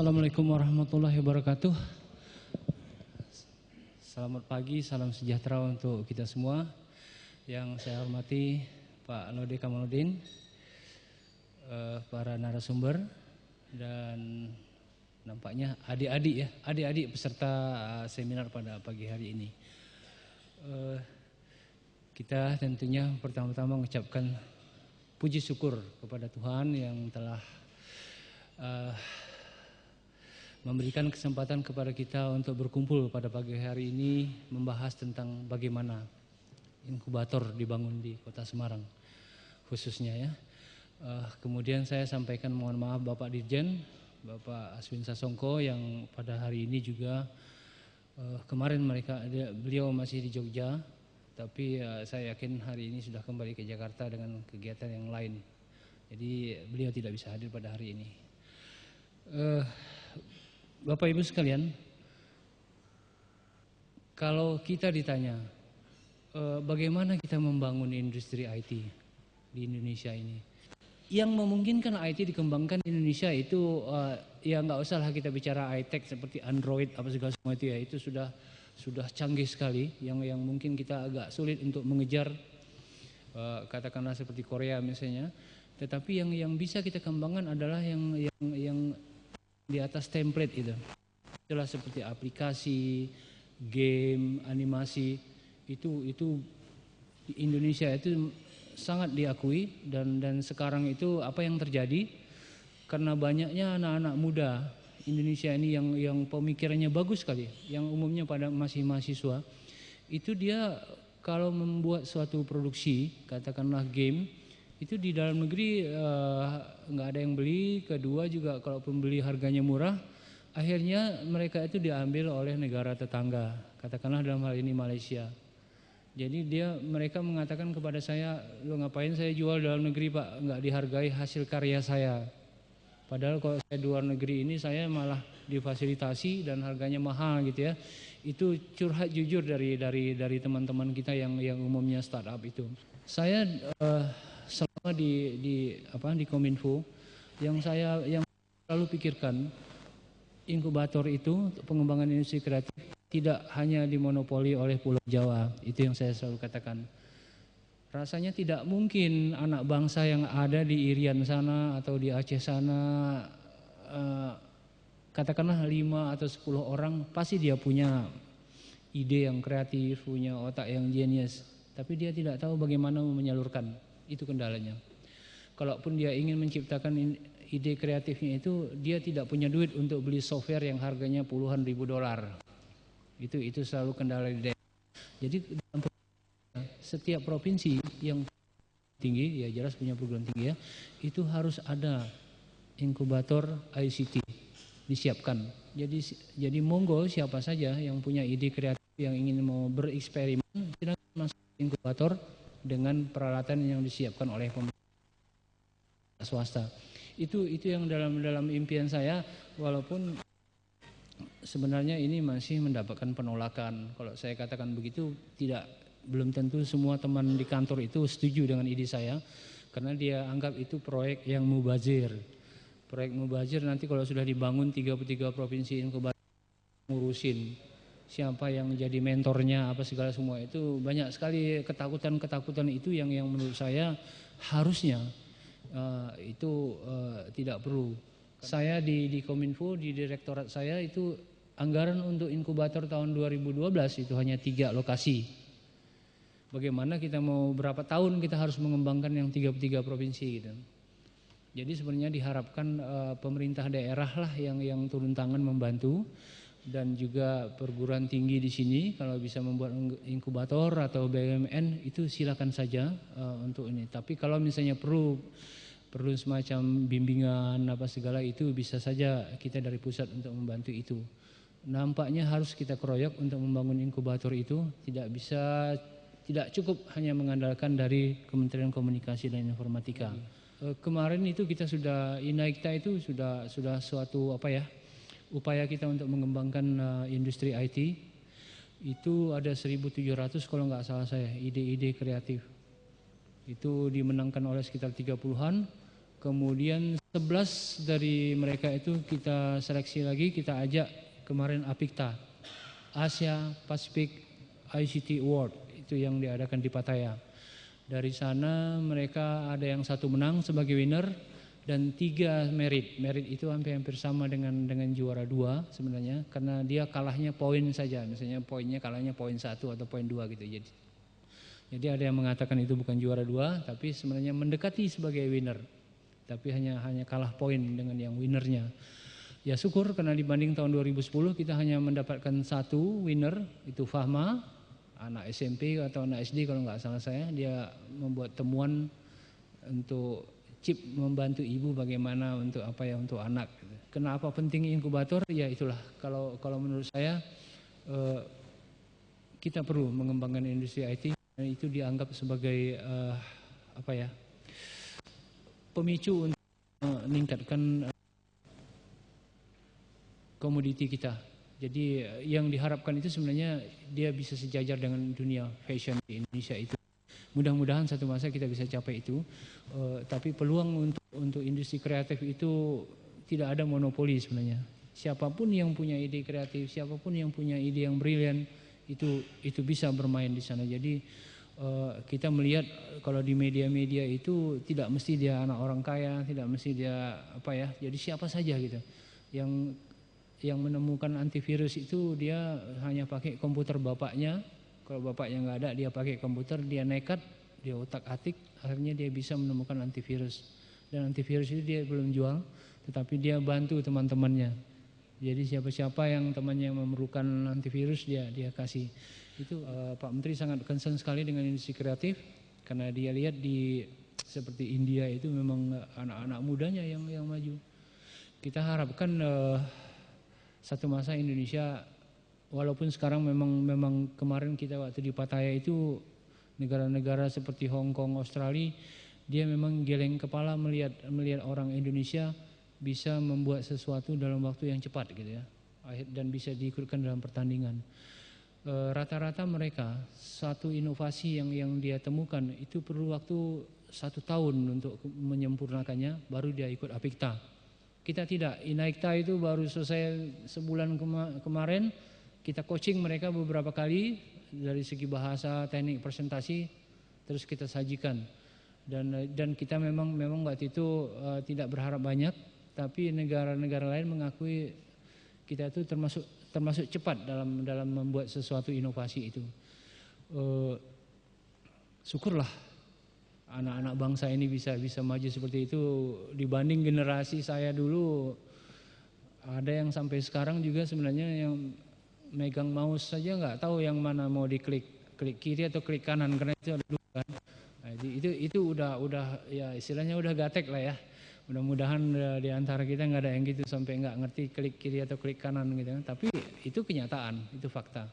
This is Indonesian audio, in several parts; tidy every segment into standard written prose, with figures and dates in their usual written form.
Assalamualaikum warahmatullahi wabarakatuh. Selamat pagi, salam sejahtera untuk kita semua. Yang saya hormati Pak Laude Kamaluddin, para narasumber, dan nampaknya adik-adik peserta seminar pada pagi hari ini. Kita tentunya pertama-tama mengucapkan puji syukur kepada Tuhan yang telah memberikan kesempatan kepada kita untuk berkumpul pada pagi hari ini membahas tentang bagaimana inkubator dibangun di Kota Semarang khususnya ya. Kemudian saya sampaikan mohon maaf Bapak Dirjen, Bapak Aswin Sasongko yang pada hari ini juga kemarin beliau masih di Jogja, tapi saya yakin hari ini sudah kembali ke Jakarta dengan kegiatan yang lain. Jadi beliau tidak bisa hadir pada hari ini. Bapak Ibu sekalian, kalau kita ditanya bagaimana kita membangun industri IT di Indonesia ini, yang memungkinkan IT dikembangkan di Indonesia itu ya nggak usahlah kita bicara high-tech seperti Android apa segala semua itu ya, itu sudah canggih sekali, yang mungkin kita agak sulit untuk mengejar, katakanlah seperti Korea misalnya. Tetapi yang bisa kita kembangkan adalah yang di atas template itu. Itulah seperti aplikasi, game, animasi, itu di Indonesia itu sangat diakui, dan sekarang itu apa yang terjadi karena banyaknya anak-anak muda Indonesia ini yang pemikirannya bagus sekali, yang umumnya pada masih mahasiswa, itu dia kalau membuat suatu produksi, katakanlah game, itu di dalam negeri nggak ada yang beli. Kedua juga kalau pembeli harganya murah, akhirnya mereka itu diambil oleh negara tetangga, katakanlah dalam hal ini Malaysia. Jadi mereka mengatakan kepada saya, lo ngapain saya jual dalam negeri Pak, nggak dihargai hasil karya saya. Padahal kalau saya di luar negeri ini saya malah difasilitasi dan harganya mahal gitu ya. Itu curhat jujur dari teman-teman kita yang umumnya startup itu. Saya selama di Kominfo yang selalu pikirkan, inkubator itu pengembangan industri kreatif tidak hanya dimonopoli oleh Pulau Jawa. Itu yang saya selalu katakan. Rasanya tidak mungkin anak bangsa yang ada di Irian sana atau di Aceh sana, katakanlah 5 atau 10 orang, pasti dia punya ide yang kreatif, punya otak yang jenius, tapi dia tidak tahu bagaimana menyalurkan. Itu kendalanya. Kalaupun dia ingin menciptakan ide kreatifnya itu, dia tidak punya duit untuk beli software yang harganya puluhan ribu dolar. Itu selalu kendala di daerah. Jadi dalam setiap provinsi yang tinggi, ya jelas punya perguruan tinggi ya, itu harus ada inkubator ICT disiapkan. Jadi monggo siapa saja yang punya ide kreatif yang ingin mau bereksperimen, silakan masuk inkubator dengan peralatan yang disiapkan oleh pemerintah swasta. Itu yang dalam impian saya, walaupun sebenarnya ini masih mendapatkan penolakan. Kalau saya katakan begitu, belum tentu semua teman di kantor itu setuju dengan ide saya, karena dia anggap itu proyek yang mubazir. Proyek mubazir nanti kalau sudah dibangun 33 provinsi inkubator ngurusin siapa yang jadi mentornya apa segala semua, itu banyak sekali ketakutan itu yang menurut saya harusnya tidak perlu. Saya di Kominfo, di direktorat saya itu anggaran untuk inkubator tahun 2012 itu hanya 3 lokasi. Bagaimana kita mau berapa tahun kita harus mengembangkan yang 33 provinsi gitu. Jadi sebenarnya diharapkan pemerintah daerah lah yang turun tangan membantu, dan juga perguruan tinggi di sini kalau bisa membuat inkubator atau BUMN itu silakan saja untuk ini. Tapi kalau misalnya perlu semacam bimbingan apa segala, itu bisa saja kita dari pusat untuk membantu itu. Nampaknya harus kita keroyok untuk membangun inkubator itu, tidak cukup hanya mengandalkan dari Kementerian Komunikasi dan Informatika. Kemarin itu kita sudah Inaikta itu sudah suatu upaya kita untuk mengembangkan industri IT. Itu ada 1.700 kalau nggak salah saya ide-ide kreatif. Itu dimenangkan oleh sekitar 30-an. Kemudian 11 dari mereka itu kita seleksi lagi, kita ajak kemarin APIKTA, Asia Pacific ICT Award, itu yang diadakan di Pattaya. Dari sana mereka ada yang 1 menang sebagai winner dan 3 merit. Merit itu hampir sama dengan juara 2 sebenarnya, karena dia kalahnya poin saja, misalnya poinnya kalahnya poin 1 atau poin 2 gitu. Jadi ada yang mengatakan itu bukan juara 2, tapi sebenarnya mendekati sebagai winner. Tapi hanya kalah poin dengan yang winnernya. Ya syukur, karena dibanding tahun 2010 kita hanya mendapatkan 1 winner, itu Fahma, anak SMP atau anak SD kalau nggak salah saya. Dia membuat temuan untuk chip membantu ibu bagaimana untuk untuk anak. Kenapa penting inkubator? Ya itulah, kalau menurut saya kita perlu mengembangkan industri IT, dan itu dianggap sebagai pemicu untuk meningkatkan komoditi kita. Jadi yang diharapkan itu sebenarnya dia bisa sejajar dengan dunia fashion di Indonesia itu. Mudah-mudahan satu masa kita bisa capai itu. Tapi peluang untuk industri kreatif itu tidak ada monopoli sebenarnya. Siapapun yang punya ide kreatif, siapapun yang punya ide yang brilian, itu bisa bermain di sana. Jadi kita melihat kalau di media-media itu tidak mesti dia anak orang kaya, tidak mesti dia jadi siapa saja gitu. Yang menemukan antivirus itu dia hanya pakai komputer bapaknya. Kalau bapaknya nggak ada, dia pakai komputer, dia nekat, dia otak-atik, akhirnya dia bisa menemukan antivirus. Dan antivirus itu dia belum jual, tetapi dia bantu teman-temannya. Jadi siapa-siapa yang temannya memerlukan antivirus dia kasih. Itu Pak Menteri sangat concern sekali dengan industri kreatif, karena dia lihat seperti India itu memang anak-anak mudanya yang maju. Kita harapkan satu masa Indonesia, walaupun sekarang memang kemarin kita waktu di Pattaya itu negara-negara seperti Hong Kong, Australia, dia memang geleng kepala melihat orang Indonesia bisa membuat sesuatu dalam waktu yang cepat gitu ya, dan bisa diikutkan dalam pertandingan. Rata-rata mereka satu inovasi yang dia temukan itu perlu waktu 1 tahun untuk menyempurnakannya, baru dia ikut APIKTA. Kita tidak, Inaikta itu baru selesai sebulan kemarin, kita coaching mereka beberapa kali dari segi bahasa, teknik presentasi, terus kita sajikan. Dan kita memang waktu itu tidak berharap banyak, tapi negara-negara lain mengakui kita itu termasuk cepat dalam membuat sesuatu inovasi itu. Syukurlah anak-anak bangsa ini bisa maju seperti itu. Dibanding generasi saya dulu, ada yang sampai sekarang juga sebenarnya yang megang mouse saja nggak tahu yang mana mau diklik kiri atau klik kanan, karena itu ada dua kan. Nah, itu udah ya istilahnya udah gatek lah ya. Mudah-mudahan di antara kita nggak ada yang gitu sampai nggak ngerti klik kiri atau klik kanan gitu. Tapi itu kenyataan, itu fakta.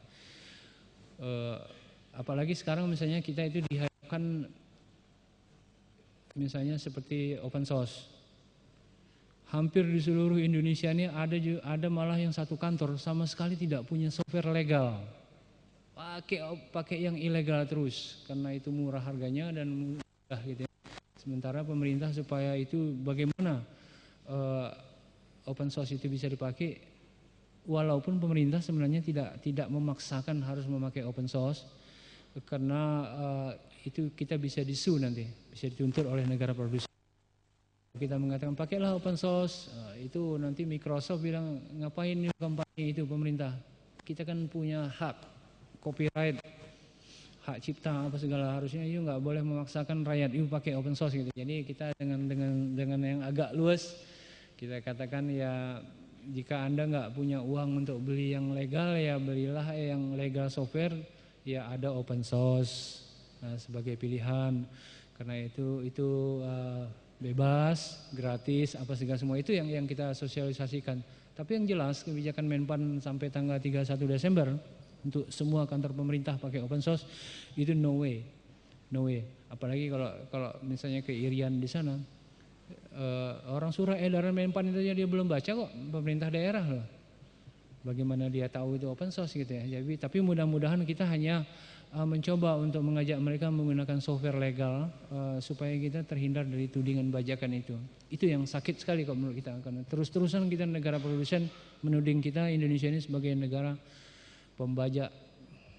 Apalagi sekarang misalnya kita itu diharapkan misalnya seperti open source. Hampir di seluruh Indonesia ini ada malah yang satu kantor sama sekali tidak punya software legal. Pakai yang ilegal terus karena itu murah harganya dan mudah gitu. Sementara pemerintah supaya itu bagaimana open source itu bisa dipakai, walaupun pemerintah sebenarnya tidak memaksakan harus memakai open source, karena itu kita bisa disu nanti, bisa dituntut oleh negara produsen. Kita mengatakan pakailah open source, itu nanti Microsoft bilang ngapain nih kampanye itu pemerintah. Kita kan punya hak copyright, hak cipta apa segala, harusnya you nggak boleh memaksakan rakyat you pakai open source gitu. Jadi kita dengan yang agak luas kita katakan ya, jika Anda nggak punya uang untuk beli yang legal ya belilah yang legal software, ya ada open source sebagai pilihan, karena itu bebas, gratis, apa segala semua itu yang kita sosialisasikan. Tapi yang jelas kebijakan Menpan sampai tanggal 31 Desember untuk semua kantor pemerintah pakai open source itu no way. Apalagi kalau misalnya ke Irian di sana, orang surah edaran Menpan itu dia belum baca kok, pemerintah daerah loh. Bagaimana dia tahu itu open source gitu ya. Jadi tapi mudah-mudahan kita hanya mencoba untuk mengajak mereka menggunakan software legal supaya kita terhindar dari tudingan bajakan itu. Itu yang sakit sekali kalau menurut kita, karena terus-terusan kita negara produsen menuding kita Indonesia ini sebagai negara pembajak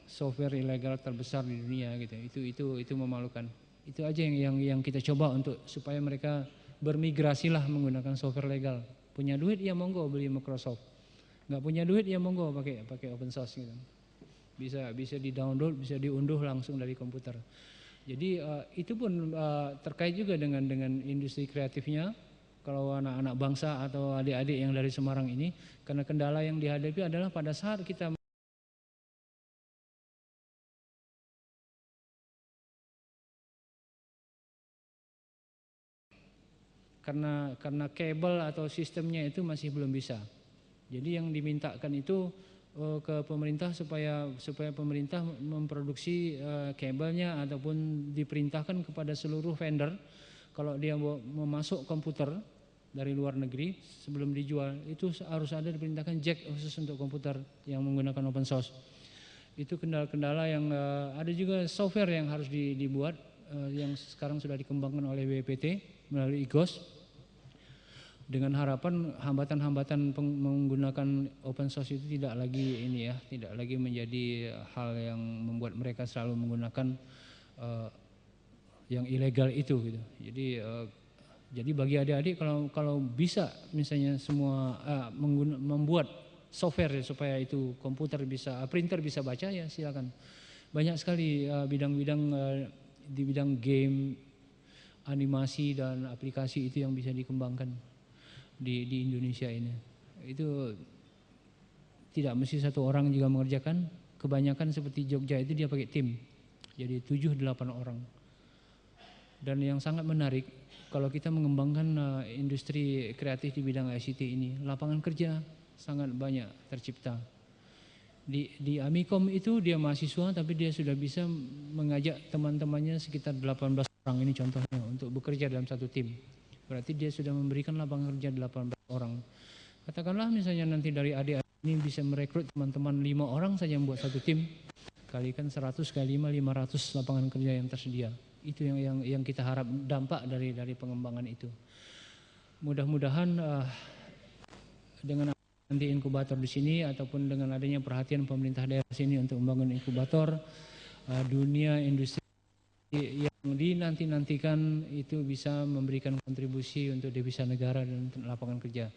software ilegal terbesar di dunia gitu. Itu memalukan. Itu aja yang kita coba untuk supaya mereka bermigrasilah menggunakan software legal. Punya duit ya monggo beli Microsoft. Nggak punya duit ya monggo pakai open source gitu. Bisa di-download, bisa diunduh langsung dari komputer. Jadi itu pun terkait juga dengan industri kreatifnya. Kalau anak-anak bangsa atau adik-adik yang dari Semarang ini, karena kendala yang dihadapi adalah pada saat kita karena kabel atau sistemnya itu masih belum bisa. Jadi yang dimintakan itu ke pemerintah supaya pemerintah memproduksi kabelnya ataupun diperintahkan kepada seluruh vendor kalau dia mau masuk komputer dari luar negeri sebelum dijual itu harus ada diperintahkan jack khusus untuk komputer yang menggunakan open source. Itu kendala-kendala yang ada juga software yang harus dibuat yang sekarang sudah dikembangkan oleh BPPT melalui IGOS. Dengan harapan hambatan-hambatan menggunakan open source itu tidak lagi menjadi hal yang membuat mereka selalu menggunakan yang ilegal itu gitu. Jadi bagi adik-adik kalau bisa misalnya semua membuat software supaya itu printer bisa baca ya silakan. Banyak sekali bidang-bidang di bidang game, animasi dan aplikasi itu yang bisa dikembangkan di Indonesia ini. Itu tidak mesti satu orang juga mengerjakan. Kebanyakan seperti Jogja itu dia pakai tim. Jadi 7-8 orang. Dan yang sangat menarik kalau kita mengembangkan industri kreatif di bidang ICT ini, lapangan kerja sangat banyak tercipta. Di Amikom itu dia mahasiswa tapi dia sudah bisa mengajak teman-temannya sekitar 18 orang ini contohnya untuk bekerja dalam satu tim. Berarti dia sudah memberikan lapangan kerja 18 orang. Katakanlah misalnya nanti dari adik-adik ini bisa merekrut teman-teman 5 orang saja yang buat satu tim. Kalikan 100 kali 5, 500 lapangan kerja yang tersedia. Itu yang kita harap dampak dari pengembangan itu. Mudah-mudahan dengan nanti inkubator di sini ataupun dengan adanya perhatian pemerintah daerah sini untuk membangun inkubator, dunia industri yang dinanti-nantikan itu bisa memberikan kontribusi untuk devisa negara dan untuk lapangan kerja.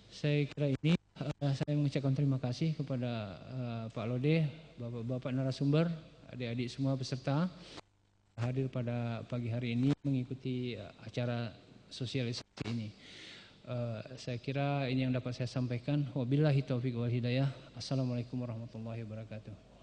Saya kira ini saya mengucapkan terima kasih kepada Pak Lode, Bapak-bapak narasumber, adik-adik semua peserta hadir pada pagi hari ini mengikuti acara sosialisasi ini. Saya kira ini yang dapat saya sampaikan. Wabillahi taufiq wal hidayah. Assalamualaikum warahmatullahi wabarakatuh.